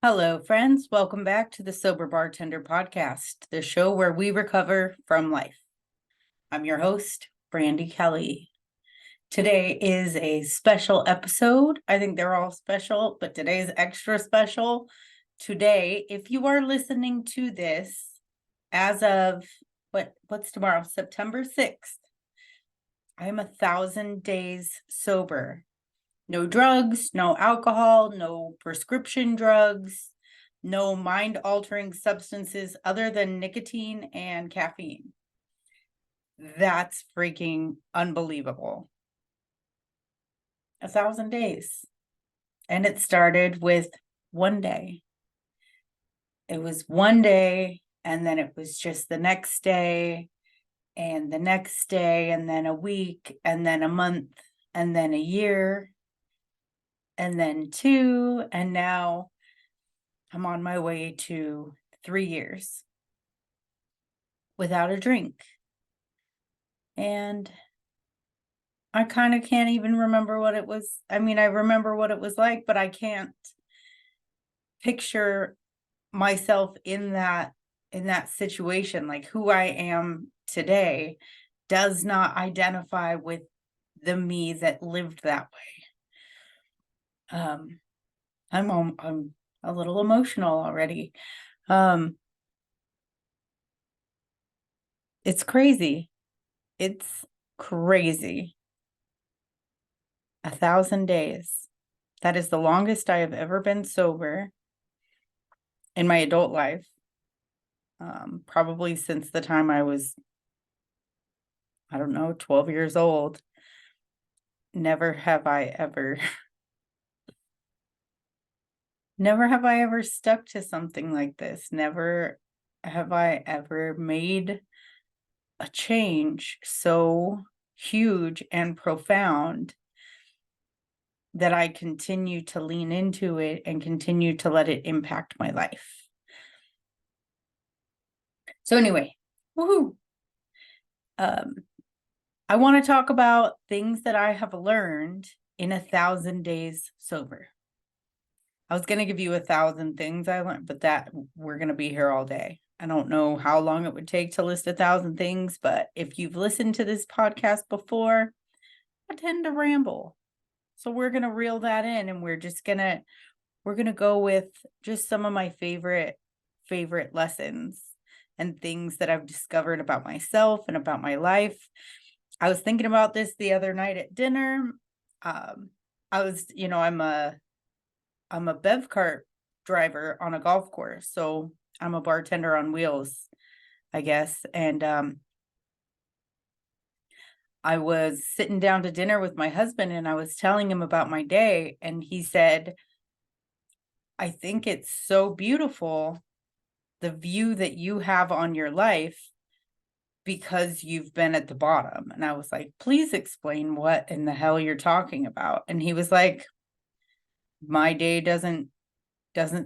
Hello, friends. Welcome back to the Sober Bartender podcast, the show where we recover from life. I'm your host, Brandy Kelly. Today is a special episode. I think they're all special, but today's extra special. Today, if you are listening to this as of what's tomorrow? September 6th. I am 1,000 days sober. No drugs, no alcohol, no prescription drugs, no mind-altering substances other than nicotine and caffeine. That's freaking unbelievable. 1,000 days. And it started with one day. It was one day, and then it was just the next day, and the next day, and then a week, and then a month, and then a year, and then 2, and now I'm on my way to 3 years without a drink. And I kind of can't even remember what it was. I mean, I remember what it was like, but I can't picture myself in that situation. Like, who I am today does not identify with the me that lived that way. I'm a little emotional already. It's crazy. It's crazy. 1,000 days. That is the longest I have ever been sober in my adult life. Probably since the time I was, 12 years old. Never have I ever stuck to something like this. Never have I ever made a change so huge and profound that I continue to lean into it and continue to let it impact my life. So anyway, woohoo! I want to talk about things that I have learned in 1,000 days sober. I was going to give you 1,000 things I learned, but that we're going to be here all day. I don't know how long it would take to list 1,000 things, but if you've listened to this podcast before, I tend to ramble. So we're going to reel that in, and we're going to go with just some of my favorite lessons and things that I've discovered about myself and about my life. I was thinking about this the other night at dinner. I'm a bev cart driver on a golf course, so I'm a bartender on wheels, I guess. And I was sitting down to dinner with my husband, and I was telling him about my day, and he said, I think it's so beautiful, the view that you have on your life, because you've been at the bottom. And I was like, please explain what in the hell you're talking about. And he was like, my day doesn't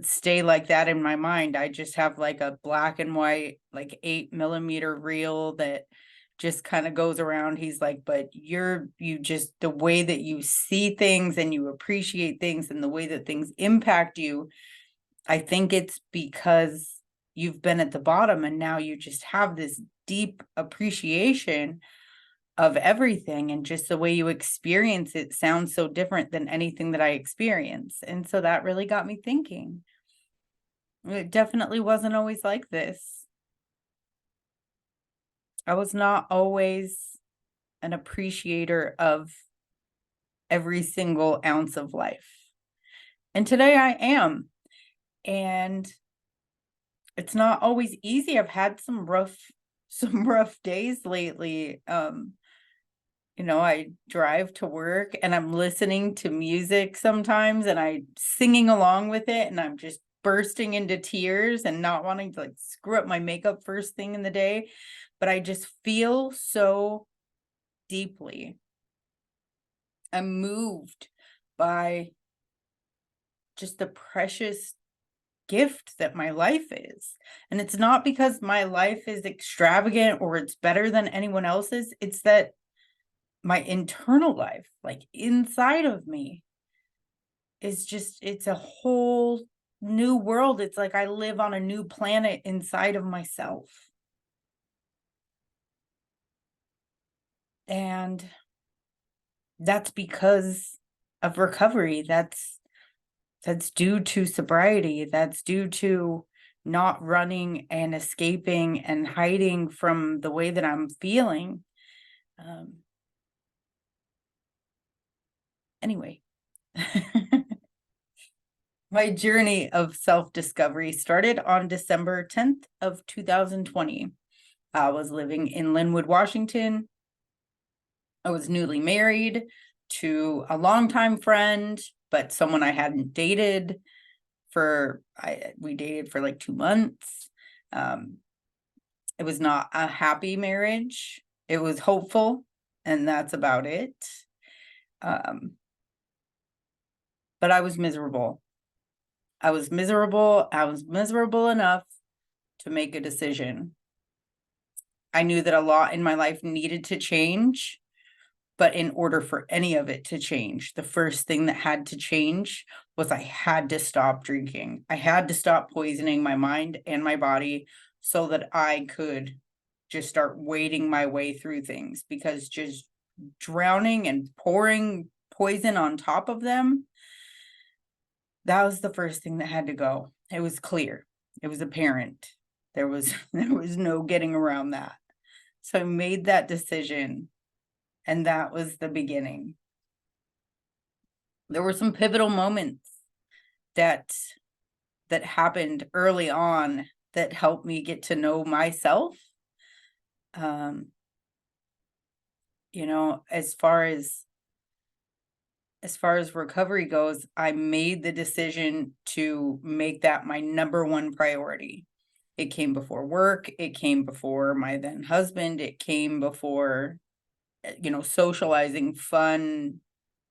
stay like that in my mind. I just have like a black and white, like 8mm reel that just kind of goes around. He's like, but you just, the way that you see things and you appreciate things and the way that things impact you, I think it's because you've been at the bottom and now you just have this deep appreciation of everything, and just the way you experience it sounds so different than anything that I experience. And so that really got me thinking. It definitely wasn't always like this. I was not always an appreciator of every single ounce of life. And today I am. And it's not always easy. I've had some rough days lately. I drive to work and I'm listening to music sometimes and I'm singing along with it, and I'm just bursting into tears and not wanting to like screw up my makeup first thing in the day. But I just feel so deeply. I'm moved by just the precious gift that my life is. And it's not because my life is extravagant or it's better than anyone else's. It's that my internal life, like inside of me, is just, it's a whole new world. It's like I live on a new planet inside of myself. And that's because of recovery. That's due to sobriety. That's due to not running and escaping and hiding from the way that I'm feeling. Anyway, my journey of self-discovery started on December 10th of 2020. I was living in Linwood, Washington. I was newly married to a longtime friend, but someone I hadn't dated we dated for like 2 months. It was not a happy marriage. It was hopeful, and that's about it. But I was miserable. I was miserable enough to make a decision. I knew that a lot in my life needed to change, but in order for any of it to change, the first thing that had to change was I had to stop drinking. I had to stop poisoning my mind and my body so that I could just start wading my way through things, because just drowning and pouring poison on top of them, that was the first thing that had to go. It was clear. It was apparent. There was no getting around that. So I made that decision, and that was the beginning. There were some pivotal moments that happened early on that helped me get to know myself. You know, as far as recovery goes, I made the decision to make that my number one priority. It came before work. It came before my then husband. It came before, socializing, fun,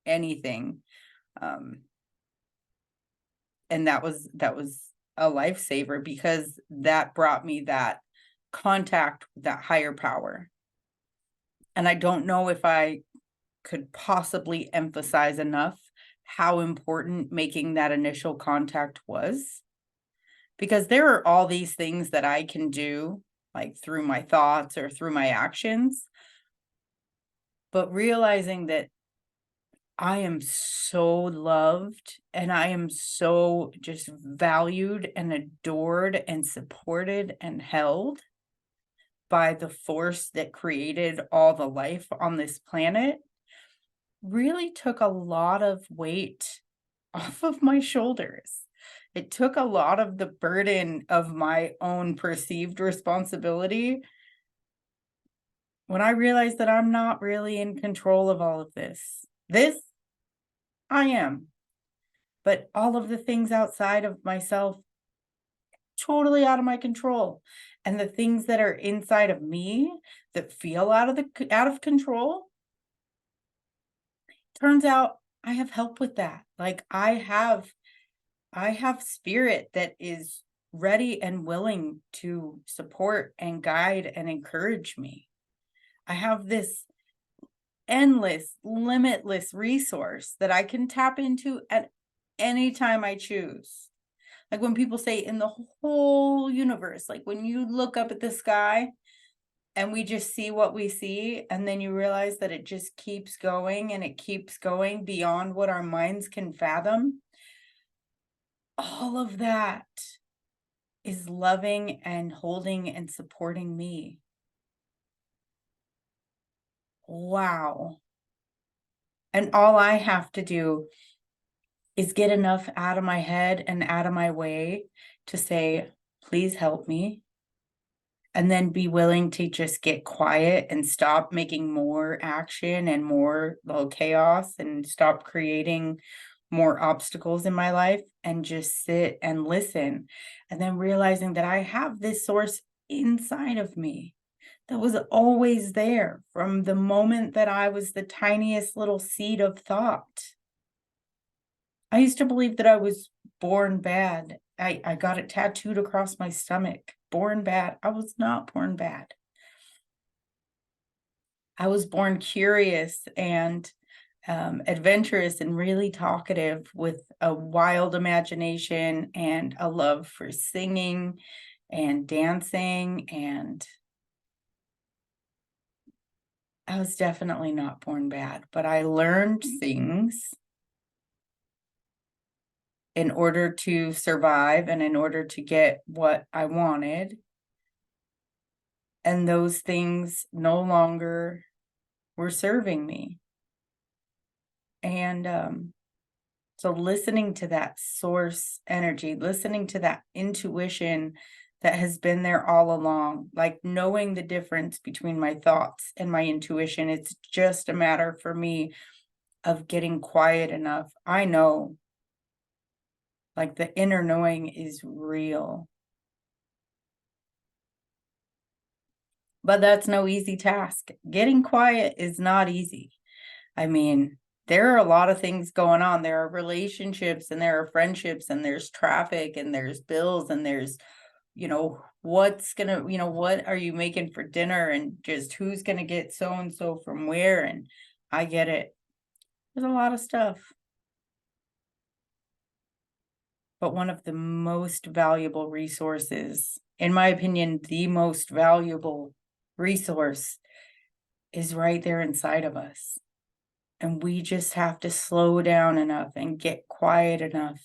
anything. And that was a lifesaver, because that brought me that contact with that higher power. And I don't know if I could possibly emphasize enough how important making that initial contact was, because there are all these things that I can do, like through my thoughts or through my actions, but realizing that I am so loved and I am so just valued and adored and supported and held by the force that created all the life on this planet, really took a lot of weight off of my shoulders. It took a lot of the burden of my own perceived responsibility when I realized that I'm not really in control of all of this. This, I am. But all of the things outside of myself, totally out of my control. And the things that are inside of me that feel out of control, turns out I have help with that. Like I have spirit that is ready and willing to support and guide and encourage me. I have this endless, limitless resource that I can tap into at any time I choose. Like when people say in the whole universe, like when you look up at the sky and we just see what we see, and then you realize that it just keeps going and it keeps going beyond what our minds can fathom. All of that is loving and holding and supporting me. Wow. And all I have to do is get enough out of my head and out of my way to say, please help me. And then be willing to just get quiet and stop making more action and more chaos, and stop creating more obstacles in my life, and just sit and listen. And then realizing that I have this source inside of me that was always there from the moment that I was the tiniest little seed of thought. I used to believe that I was born bad. I got it tattooed across my stomach. Born bad. I was not born bad. I was born curious and adventurous and really talkative with a wild imagination and a love for singing and dancing. And I was definitely not born bad, but I learned things in order to survive and in order to get what I wanted. And those things no longer were serving me. And so listening to that source energy, listening to that intuition that has been there all along, like knowing the difference between my thoughts and my intuition, it's just a matter for me of getting quiet enough. I know, like the inner knowing is real. But that's no easy task. Getting quiet is not easy. I mean, there are a lot of things going on. There are relationships and there are friendships and there's traffic and there's bills and there's, what are you making for dinner and just who's gonna get so and so from where. And I get it. There's a lot of stuff. But one of the most valuable resources, in my opinion, the most valuable resource is right there inside of us. And we just have to slow down enough and get quiet enough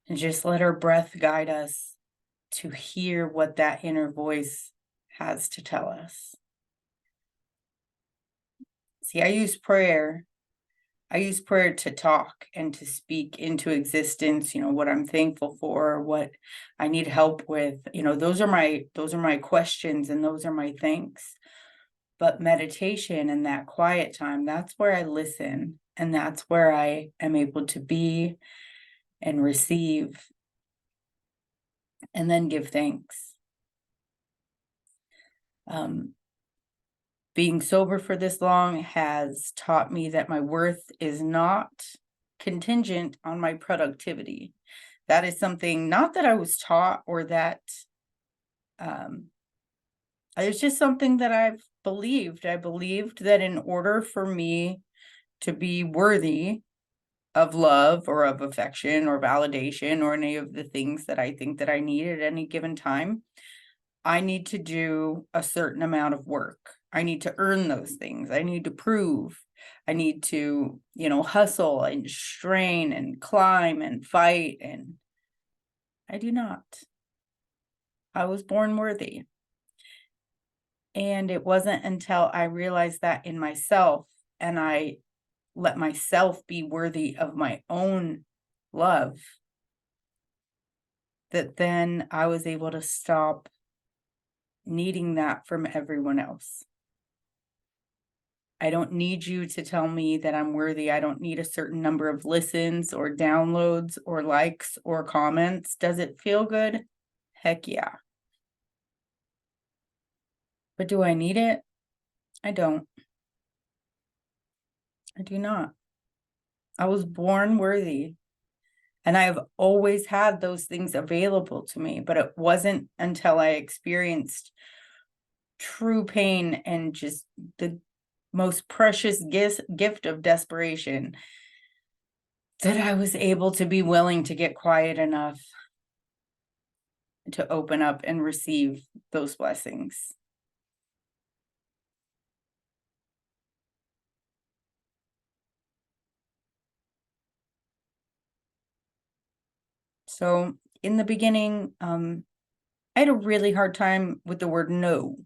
and just let our breath guide us to hear what that inner voice has to tell us. See, I use prayer to talk and to speak into existence, what I'm thankful for, what I need help with. Those are my questions and those are my thanks. But meditation and that quiet time, that's where I listen and that's where I am able to be and receive and then give thanks. Being sober for this long has taught me that my worth is not contingent on my productivity. That is something not that I was taught or that it's just something that I've believed. I believed that in order for me to be worthy of love or of affection or validation or any of the things that I think that I need at any given time, I need to do a certain amount of work. I need to earn those things. I need to prove. I need to, hustle and strain and climb and fight. And I do not. I was born worthy. And it wasn't until I realized that in myself and I let myself be worthy of my own love that then I was able to stop needing that from everyone else. I don't need you to tell me that I'm worthy. I don't need a certain number of listens or downloads or likes or comments. Does it feel good? Heck yeah. But do I need it? I don't. I do not. I was born worthy. And I have always had those things available to me, but it wasn't until I experienced true pain and just the most precious gift of desperation that I was able to be willing to get quiet enough to open up and receive those blessings. So in the beginning, I had a really hard time with the word no.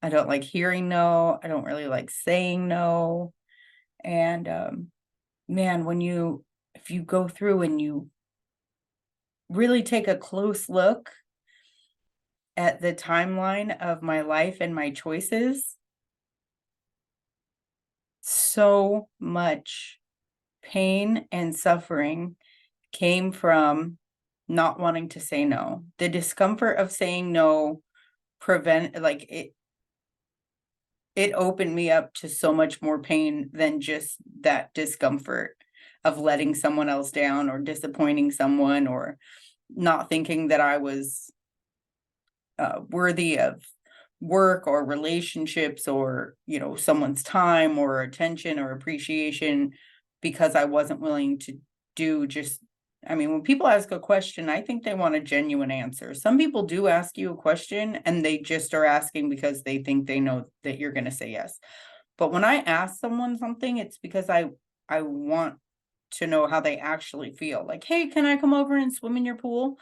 I don't like hearing no. I don't really like saying no. And man, if you go through and you really take a close look at the timeline of my life and my choices, so much pain and suffering came from not wanting to say no. The discomfort of saying no it opened me up to so much more pain than just that discomfort of letting someone else down or disappointing someone or not thinking that I was worthy of work or relationships or, someone's time or attention or appreciation because I wasn't willing to do when people ask a question, I think they want a genuine answer. Some people do ask you a question and they just are asking because they think they know that you're going to say yes. But when I ask someone something, it's because I want to know how they actually feel. Like, hey, can I come over and swim in your pool?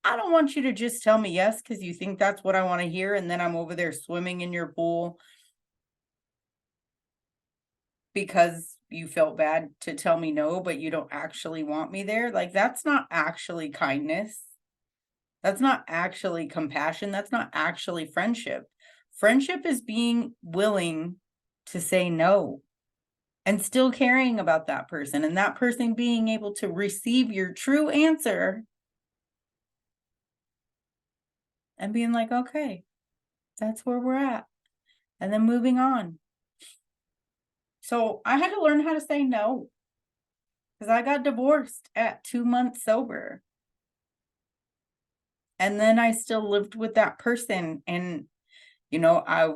I don't want you to just tell me yes because you think that's what I want to hear, and then I'm over there swimming in your pool because you felt bad to tell me no, but you don't actually want me there. Like, that's not actually kindness. That's not actually compassion. That's not actually friendship. Friendship is being willing to say no and still caring about that person, and that person being able to receive your true answer and being like, okay, that's where we're at. And then moving on. So I had to learn how to say no because I got divorced at 2 months sober. And then I still lived with that person. And, I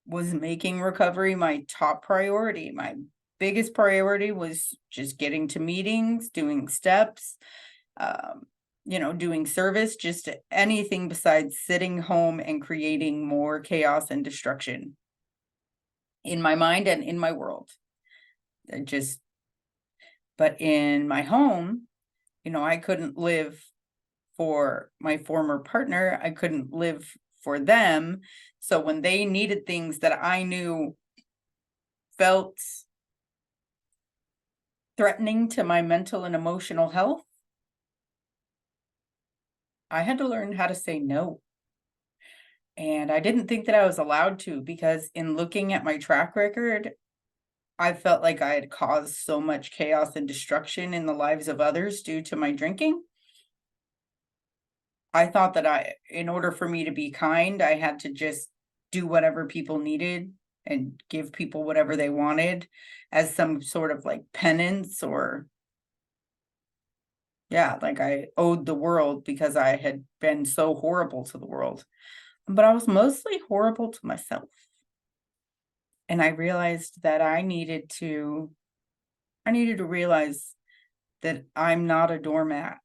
was making recovery my top priority. My biggest priority was just getting to meetings, doing steps, doing service, just anything besides sitting home and creating more chaos and destruction in my mind and in my world. But in my home, I couldn't live for my former partner. I couldn't live for them. So when they needed things that I knew felt threatening to my mental and emotional health, I had to learn how to say no. And I didn't think that I was allowed to, because in looking at my track record, I felt like I had caused so much chaos and destruction in the lives of others due to my drinking. I thought that in order for me to be kind, I had to just do whatever people needed and give people whatever they wanted as some sort of like penance, or like I owed the world because I had been so horrible to the world. But I was mostly horrible to myself. And I realized that I needed to realize that I'm not a doormat,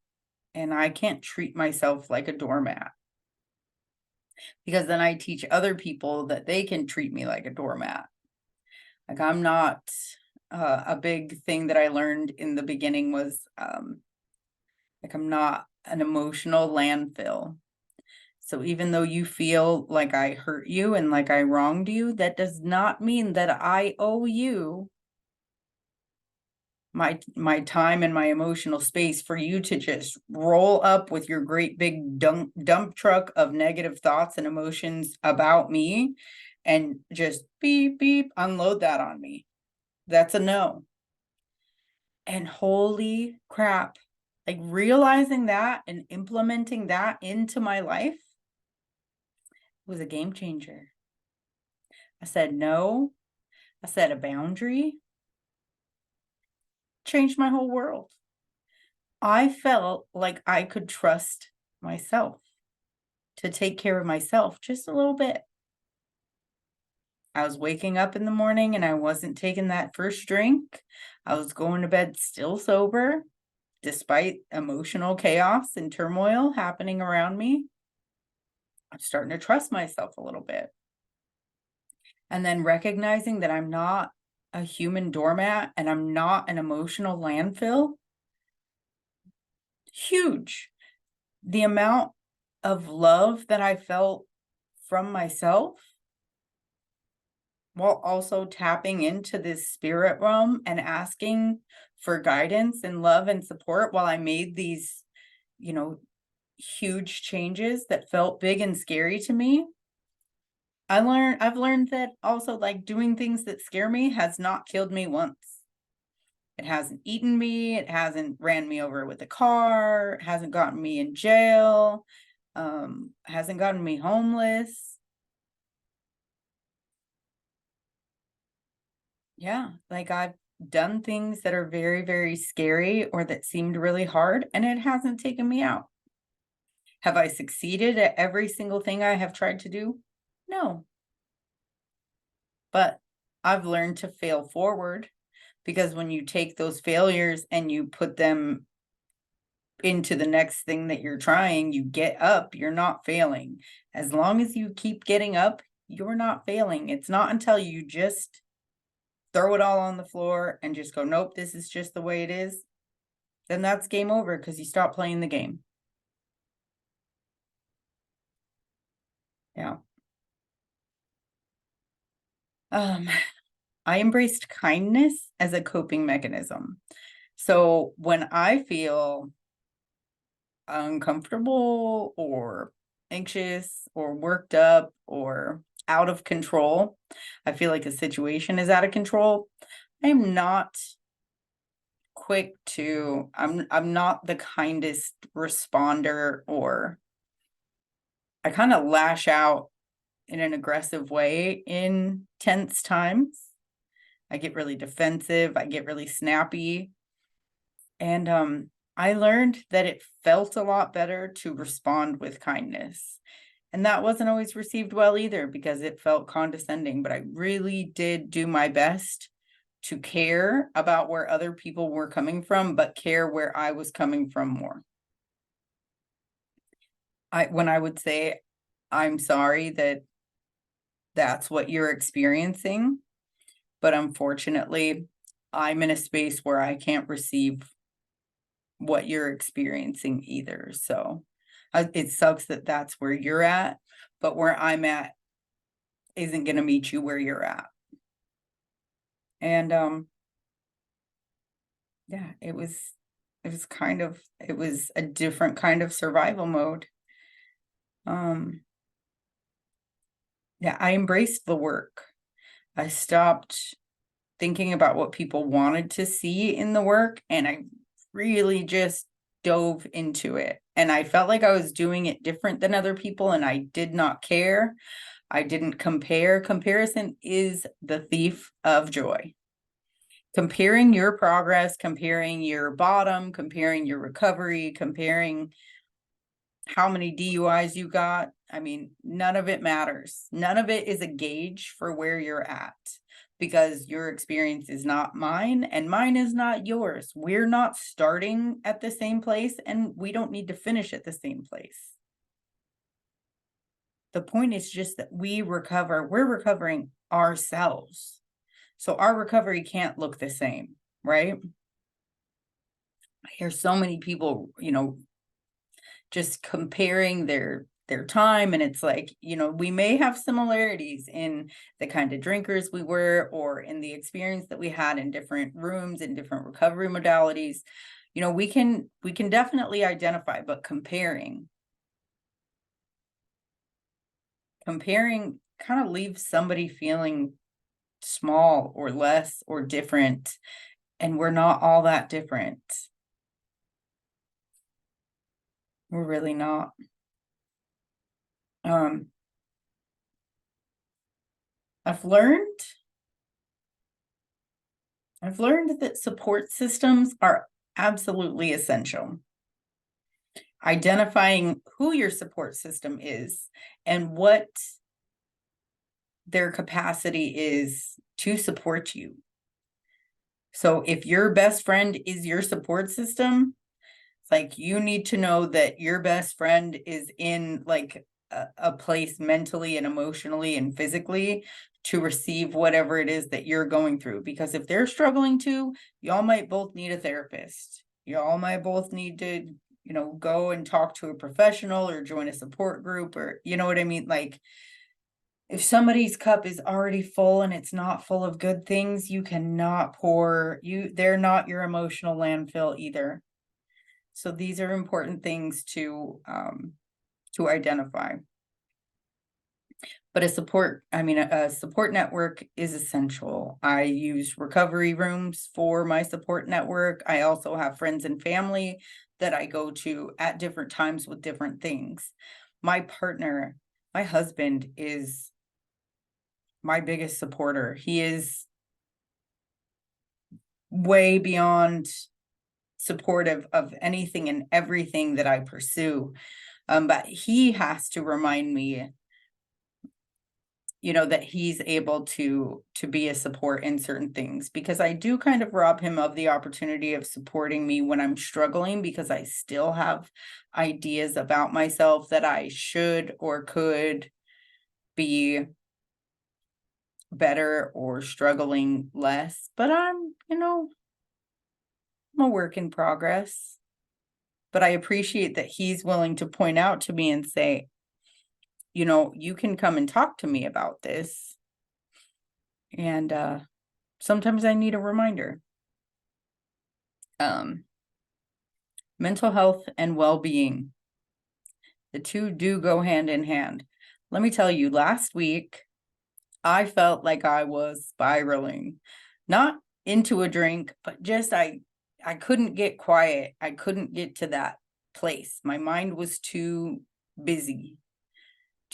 and I can't treat myself like a doormat, because then I teach other people that they can treat me like a doormat. Like, I'm not a big thing that I learned in the beginning was like, I'm not an emotional landfill. So even though you feel like I hurt you and like I wronged you, that does not mean that I owe you my time and my emotional space for you to just roll up with your great big dump truck of negative thoughts and emotions about me and just beep beep unload that on me. That's a no. And holy crap, like, realizing that and implementing that into my life was a game changer. I said no. I set a boundary. Changed my whole world. I felt like I could trust myself to take care of myself just a little bit. I was waking up in the morning and I wasn't taking that first drink. I was going to bed still sober, despite emotional chaos and turmoil happening around me. I'm starting to trust myself a little bit. And then recognizing that I'm not a human doormat and I'm not an emotional landfill. Huge. The amount of love that I felt from myself, while also tapping into this spirit realm and asking for guidance and love and support while I made these, huge changes that felt big and scary to me. I've learned that also, like, doing things that scare me has not killed me once. It hasn't eaten me, it hasn't ran me over with a car, it hasn't gotten me in jail, hasn't gotten me homeless. Yeah, like, I've done things that are very, very scary or that seemed really hard, and it hasn't taken me out. Have I succeeded at every single thing I have tried to do? No. But I've learned to fail forward, because when you take those failures and you put them into the next thing that you're trying, you get up, you're not failing. As long as you keep getting up, you're not failing. It's not until you just throw it all on the floor and just go, nope, this is just the way it is, then that's game over, because you stop playing the game. Yeah. I embraced kindness as a coping mechanism. So when I feel uncomfortable or anxious or worked up or out of control, I feel like a situation is out of control, I'm not quick to, I'm not the kindest responder, or I kind of lash out in an aggressive way in tense times. I get really defensive, I get really snappy. And I learned that it felt a lot better to respond with kindness. And that wasn't always received well either, because it felt condescending, but I really did do my best to care about where other people were coming from, but care where I was coming from more. When I would say, I'm sorry that that's what you're experiencing, but unfortunately, I'm in a space where I can't receive what you're experiencing either. So it sucks that that's where you're at, but where I'm at isn't going to meet you where you're at. And yeah, it was a different kind of survival mode. Yeah, I embraced the work. I stopped thinking about what people wanted to see in the work, and I really just dove into it. And I felt like I was doing it different than other people, and I did not care. I didn't compare. Comparison is the thief of joy. Comparing your progress, comparing your bottom, comparing your recovery, comparing how many DUIs you got. I mean, none of it matters. None of it is a gauge for where you're at, because your experience is not mine and mine is not yours. We're not starting at the same place, and we don't need to finish at the same place. The point is just that we're recovering ourselves. So our recovery can't look the same, right? I hear so many people, just comparing their time, and it's like, we may have similarities in the kind of drinkers we were, or in the experience that we had in different rooms and different recovery modalities. We can definitely identify, but comparing kind of leaves somebody feeling small or less or different, and we're not all that different. We're really not. I've learned that support systems are absolutely essential. Identifying who your support system is and what their capacity is to support you. So if your best friend is your support system, it's like you need to know that your best friend is in like a place mentally and emotionally and physically to receive whatever it is that you're going through. Because if they're struggling too, y'all might both need a therapist. Y'all might both need to, go and talk to a professional or join a support group, or you know what I mean? Like, if somebody's cup is already full and it's not full of good things, you cannot they're not your emotional landfill either. So these are important things to identify. But a support network is essential. I use recovery rooms for my support network. I also have friends and family that I go to at different times with different things. My partner, my husband, is my biggest supporter. He is way beyond supportive of anything and everything that I pursue. But he has to remind me that he's able to be a support in certain things, because I do kind of rob him of the opportunity of supporting me when I'm struggling, because I still have ideas about myself that I should or could be better or struggling less. But I'm a work in progress. But I appreciate that he's willing to point out to me and say, you can come and talk to me about this. And sometimes I need a reminder. Mental health and well-being. The two do go hand in hand. Let me tell you, last week, I felt like I was spiraling, not into a drink, but just I couldn't get quiet. I couldn't get to that place. My mind was too busy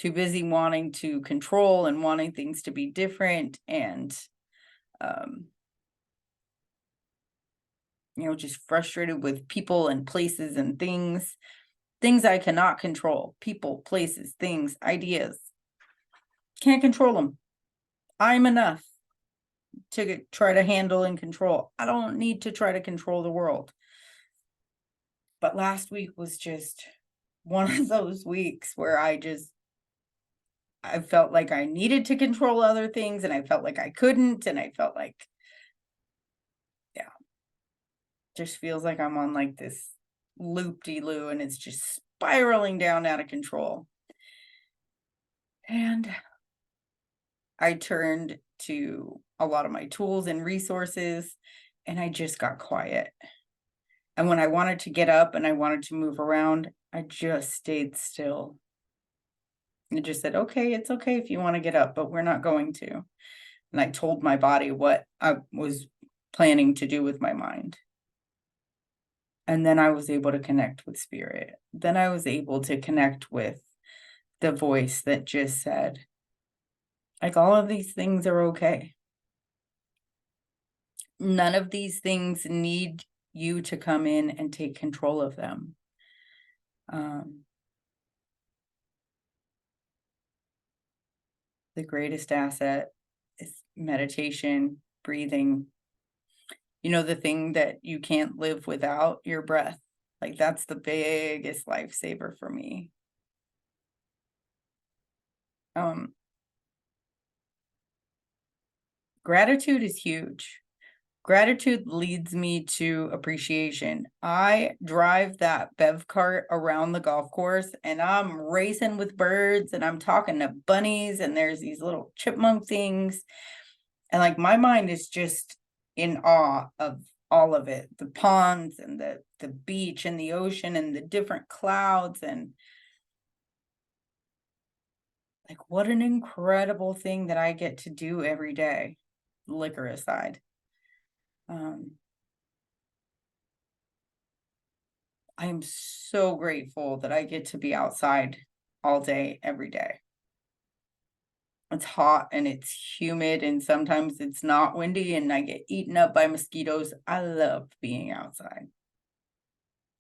wanting to control and wanting things to be different, and just frustrated with people and places and things I cannot control. People, places, things, ideas. Can't control them. I'm enough to try to handle and control. I don't need to try to control the world. But last week was just one of those weeks where I felt like I needed to control other things, and I felt like I couldn't, and I felt like, just feels like I'm on like this loop-de-loo, and it's just spiraling down out of control. And I turned to a lot of my tools and resources, and I just got quiet. And when I wanted to get up and I wanted to move around, I just stayed still. And just said, okay, it's okay if you want to get up, but we're not going to. And I told my body what I was planning to do with my mind. And then I was able to connect with spirit. Then I was able to connect with the voice that just said, like, all of these things are okay. None of these things need you to come in and take control of them. The greatest asset is meditation, breathing. The thing that you can't live without, your breath. Like, that's the biggest lifesaver for me. Gratitude is huge. Gratitude leads me to appreciation. I drive that bev cart around the golf course, and I'm racing with birds, and I'm talking to bunnies, and there's these little chipmunk things. And like, my mind is just in awe of all of it, the ponds and the beach and the ocean and the different clouds, and like, what an incredible thing that I get to do every day, liquor aside. I am so grateful that I get to be outside all day, every day. It's hot and it's humid, and sometimes it's not windy, and I get eaten up by mosquitoes. I love being outside.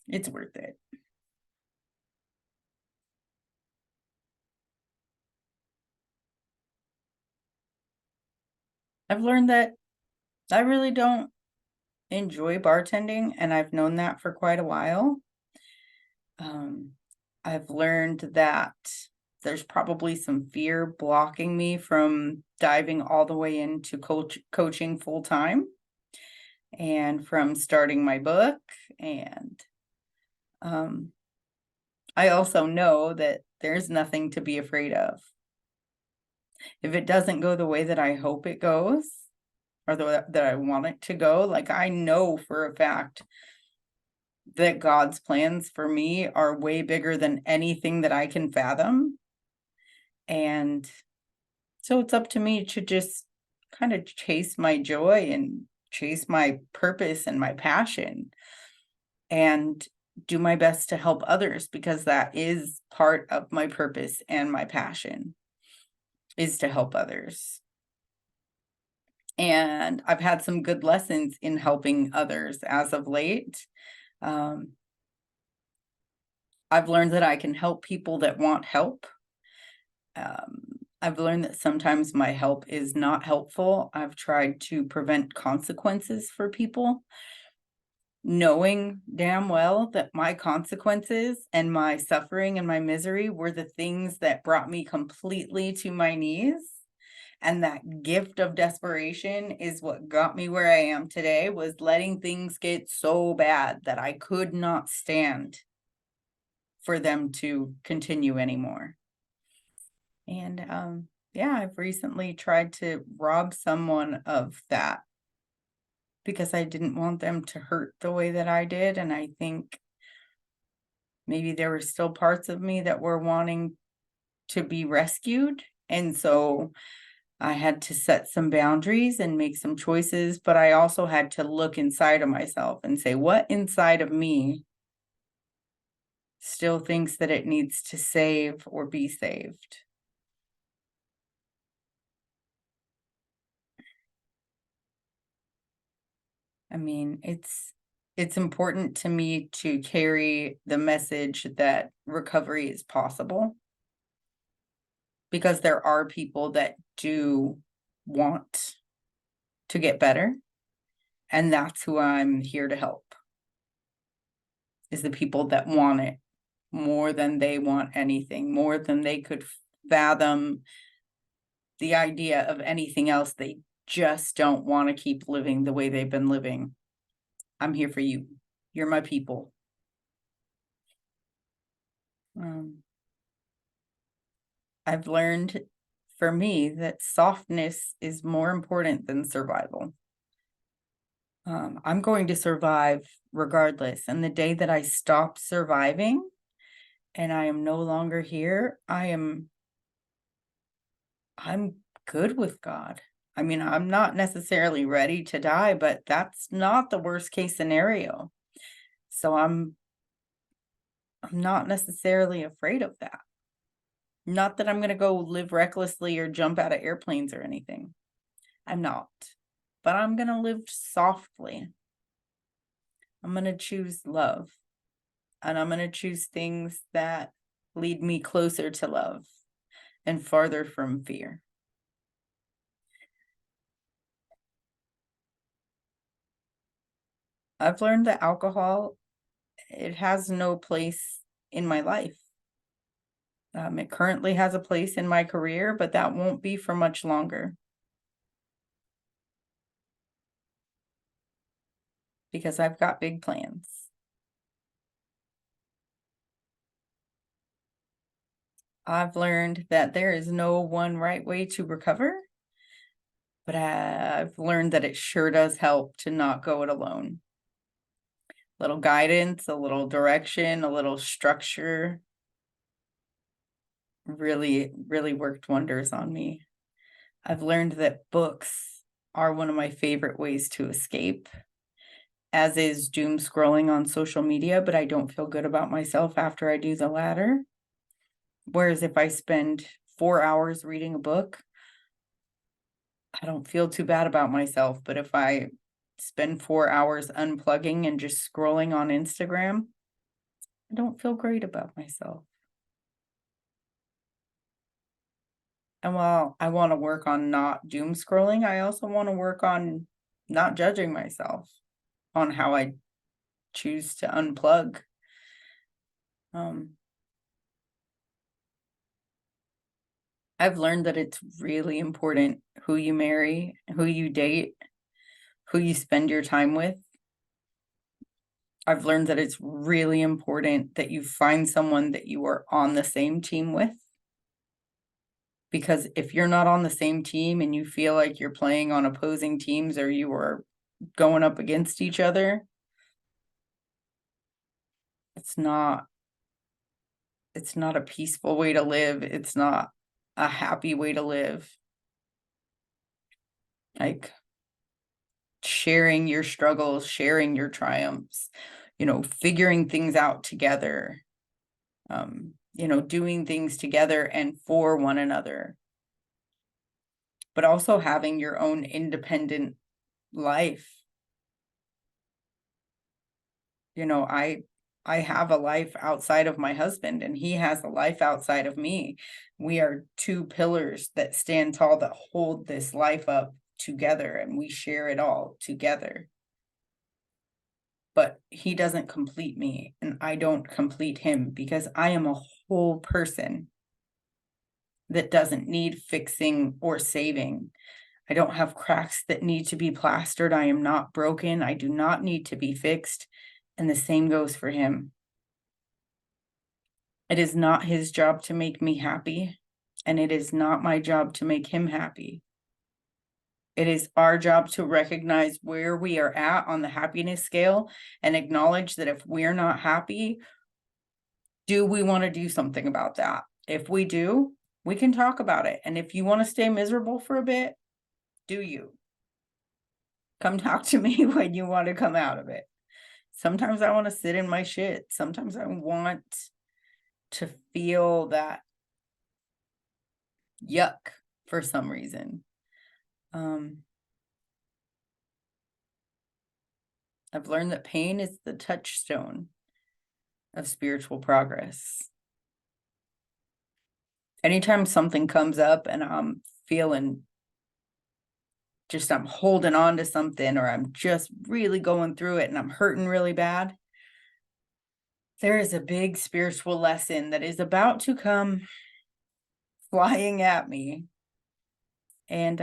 It's worth it. I've learned that I really don't enjoy bartending, and I've known that for quite a while. I've learned that there's probably some fear blocking me from diving all the way into coaching full time, and from starting my book. And I also know that there's nothing to be afraid of. If it doesn't go the way that I hope it goes, or that I want it to go, like, I know for a fact that God's plans for me are way bigger than anything that I can fathom. And so it's up to me to just kind of chase my joy and chase my purpose and my passion, and do my best to help others, because that is part of my purpose and my passion, is to help others. And I've had some good lessons in helping others as of late. I've learned that I can help people that want help. I've learned that sometimes my help is not helpful. I've tried to prevent consequences for people, knowing damn well that my consequences and my suffering and my misery were the things that brought me completely to my knees. And that gift of desperation is what got me where I am today, was letting things get so bad that I could not stand for them to continue anymore. And yeah, I've recently tried to rob someone of that because I didn't want them to hurt the way that I did. And I think maybe there were still parts of me that were wanting to be rescued. And so I had to set some boundaries and make some choices, but I also had to look inside of myself and say, what inside of me still thinks that it needs to save or be saved? I mean, it's important to me to carry the message that recovery is possible, because there are people that do want to get better, and that's who I'm here to help, is the people that want it more than they want anything, more than they could fathom the idea of anything else. They just don't want to keep living the way they've been living. I'm here for you. You're my people. I've learned, for me, that softness is more important than survival. I'm going to survive regardless. And the day that I stop surviving and I am no longer here, I'm good with God. I mean, I'm not necessarily ready to die, but that's not the worst case scenario. So I'm not necessarily afraid of that. Not that I'm going to go live recklessly or jump out of airplanes or anything. I'm not. But I'm going to live softly. I'm going to choose love. And I'm going to choose things that lead me closer to love and farther from fear. I've learned that alcohol, it has no place in my life. It currently has a place in my career, but that won't be for much longer, because I've got big plans. I've learned that there is no one right way to recover, but I've learned that it sure does help to not go it alone. A little guidance, a little direction, a little structure really, really worked wonders on me. I've learned that books are one of my favorite ways to escape, as is doom scrolling on social media, but I don't feel good about myself after I do the latter. Whereas if I spend 4 hours reading a book, I don't feel too bad about myself. But if I spend 4 hours unplugging and just scrolling on Instagram, I don't feel great about myself. And while I want to work on not doom scrolling, I also want to work on not judging myself on how I choose to unplug. I've learned that it's really important who you marry, who you date, who you spend your time with. I've learned that it's really important that you find someone that you are on the same team with. Because if you're not on the same team and you feel like you're playing on opposing teams, or you are going up against each other, it's not a peaceful way to live. It's not a happy way to live. Like, sharing your struggles, sharing your triumphs, figuring things out together, doing things together and for one another, but also having your own independent life. I have a life outside of my husband, and he has a life outside of me. We are two pillars that stand tall, that hold this life up together, and we share it all together. But he doesn't complete me, and I don't complete him, because I am a whole person that doesn't need fixing or saving. I don't have cracks that need to be plastered. I am not broken. I do not need to be fixed. And the same goes for him. It is not his job to make me happy, and it is not my job to make him happy. It is our job to recognize where we are at on the happiness scale and acknowledge that if we're not happy, do we want to do something about that? If we do, we can talk about it. And if you want to stay miserable for a bit, do you? Come talk to me when you want to come out of it. Sometimes I want to sit in my shit. Sometimes I want to feel that yuck for some reason. I've learned that pain is the touchstone of spiritual progress. Anytime something comes up and I'm feeling just, I'm holding on to something, or I'm just really going through it and I'm hurting really bad, there is a big spiritual lesson that is about to come flying at me. And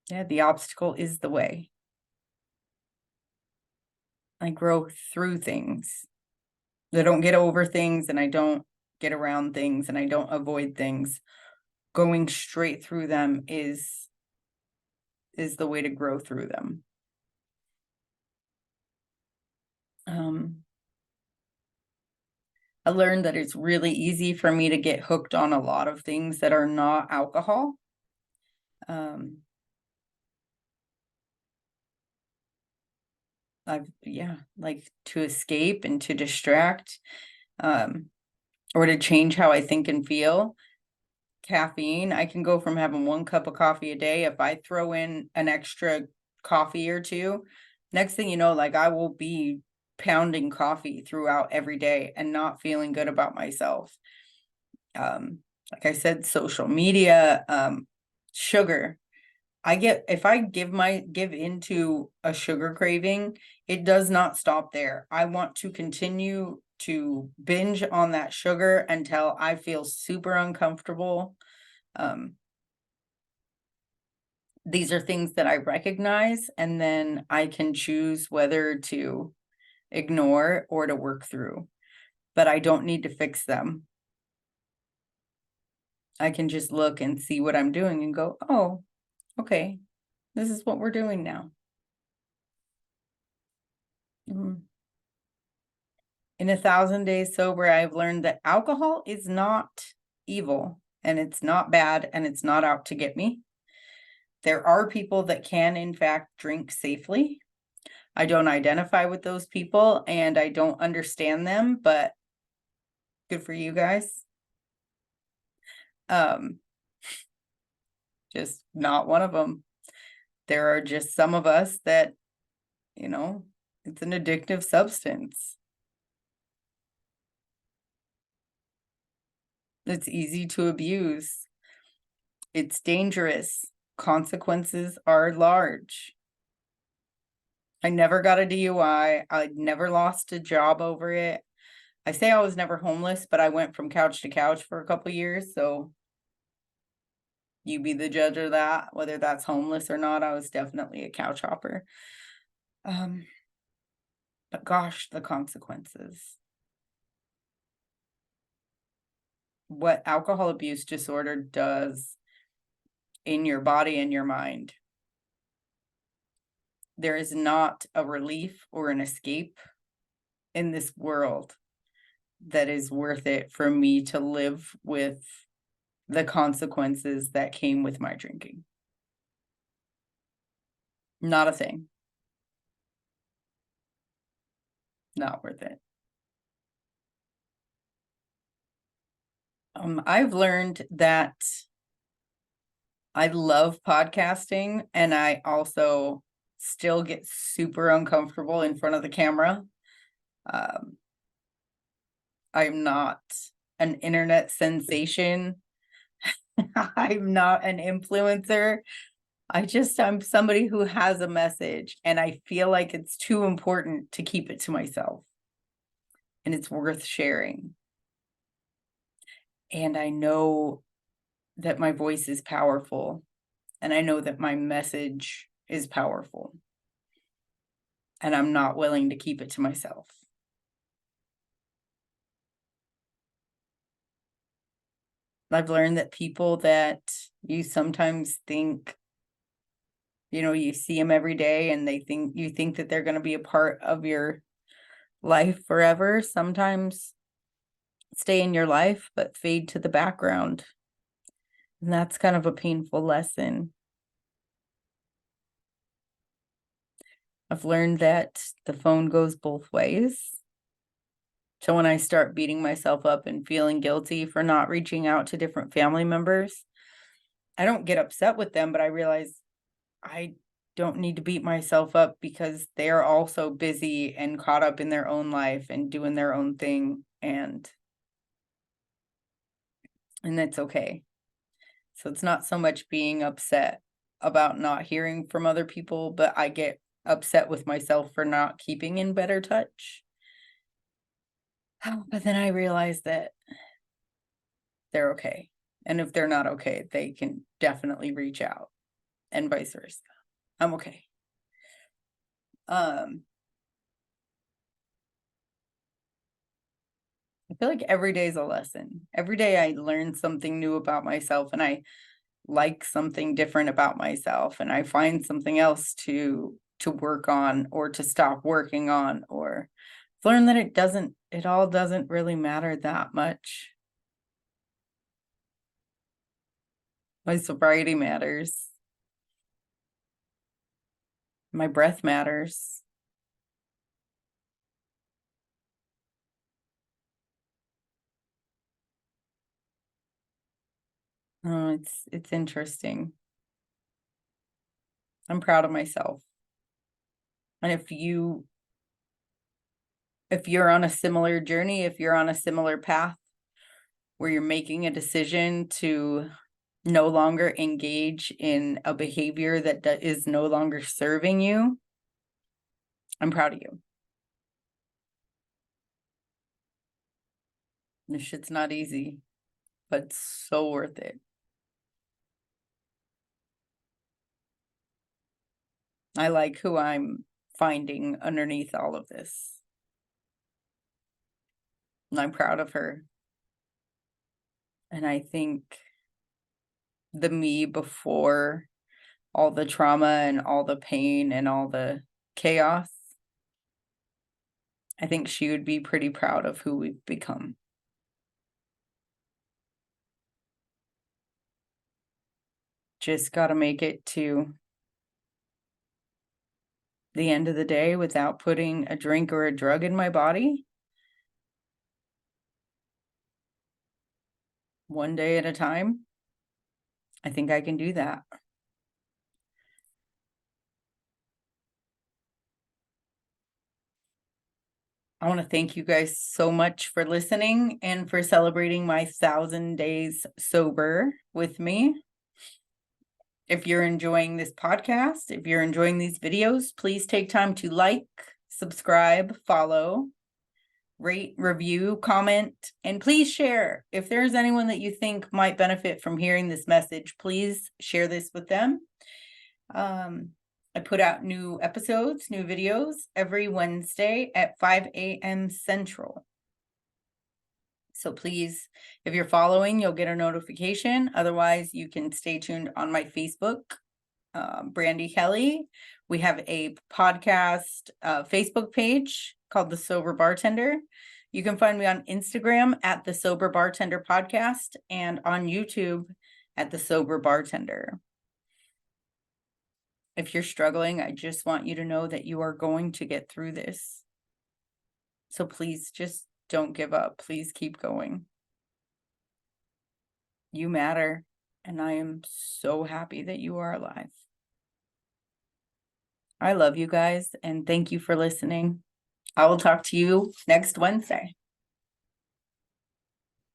yeah, the obstacle is the way. I grow through things. I don't get over things, and I don't get around things, and I don't avoid things. Going straight through them is the way to grow through them. I learned that it's really easy for me to get hooked on a lot of things that are not alcohol. Like to escape and to distract, or to change how I think and feel. Caffeine, I can go from having 1 cup of coffee a day. If I throw in an extra coffee or two, next thing you know, like, I will be pounding coffee throughout every day and not feeling good about myself. Like I said, social media, sugar. If I give into a sugar craving, it does not stop there. I want to continue to binge on that sugar until I feel super uncomfortable. These are things that I recognize, and then I can choose whether to ignore or to work through, but I don't need to fix them. I can just look and see what I'm doing and go, oh, okay, this is what we're doing now. In 1,000 days sober, I've learned that alcohol is not evil, and it's not bad, and it's not out to get me. There are people that can, in fact, drink safely. I don't identify with those people, and I don't understand them, but good for you guys. Just not one of them. There are just some of us that, it's an addictive substance. It's easy to abuse. It's dangerous. Consequences are large. I never got a DUI. I never lost a job over it. I say I was never homeless, but I went from couch to couch for a couple years, so you be the judge of that, whether that's homeless or not. I was definitely a couch hopper. But gosh, the consequences. What alcohol abuse disorder does in your body and your mind. There is not a relief or an escape in this world that is worth it for me to live with the consequences that came with my drinking. Not a thing. Not worth it. I've learned that I love podcasting, and I also still get super uncomfortable in front of the camera. I'm not an internet sensation. I'm not an influencer. I'm somebody who has a message, and I feel like it's too important to keep it to myself, and it's worth sharing. And I know that my voice is powerful, and I know that my message is powerful, and I'm not willing to keep it to myself. I've learned that people that you sometimes think, you see them every day and you think that they're going to be a part of your life forever, sometimes stay in your life but fade to the background. And that's kind of a painful lesson. I've learned that the phone goes both ways. So when I start beating myself up and feeling guilty for not reaching out to different family members, I don't get upset with them, but I realize I don't need to beat myself up because they're also busy and caught up in their own life and doing their own thing, and that's okay. So it's not so much being upset about not hearing from other people, but I get upset with myself for not keeping in better touch. But then I realize that they're okay. And if they're not okay, they can definitely reach out, and vice versa. I'm okay. I feel like every day is a lesson. Every day I learn something new about myself, and I like something different about myself, and I find something else to work on or to stop working on, or learn that it all doesn't really matter that much. My sobriety matters. My breath matters. Oh, it's interesting. I'm proud of myself. And if you're on a similar journey, if you're on a similar path where you're making a decision to no longer engage in a behavior that is no longer serving you, I'm proud of you. This shit's not easy, but it's so worth it. I like who I'm finding underneath all of this. And I'm proud of her. And I think the me before all the trauma and all the pain and all the chaos, I think she would be pretty proud of who we've become. Just got to make it to the end of the day without putting a drink or a drug in my body. One day at a time. I think I can do that. I want to thank you guys so much for listening and for celebrating my 1,000 days sober with me. If you're enjoying this podcast, if you're enjoying these videos, please take time to like, subscribe, follow, rate, review, comment, and please share. If there's anyone that you think might benefit from hearing this message, please share this with them. I put out new episodes, new videos every Wednesday at 5 a.m. Central. So please, if you're following, you'll get a notification. Otherwise, you can stay tuned on my Facebook, Brandy Kelly. We have a podcast Facebook page called The Sober Bartender. You can find me on Instagram at The Sober Bartender Podcast and on YouTube at The Sober Bartender. If you're struggling, I just want you to know that you are going to get through this. So please just don't give up. Please keep going. You matter, and I am so happy that you are alive. I love you guys, and thank you for listening. I will talk to you next Wednesday.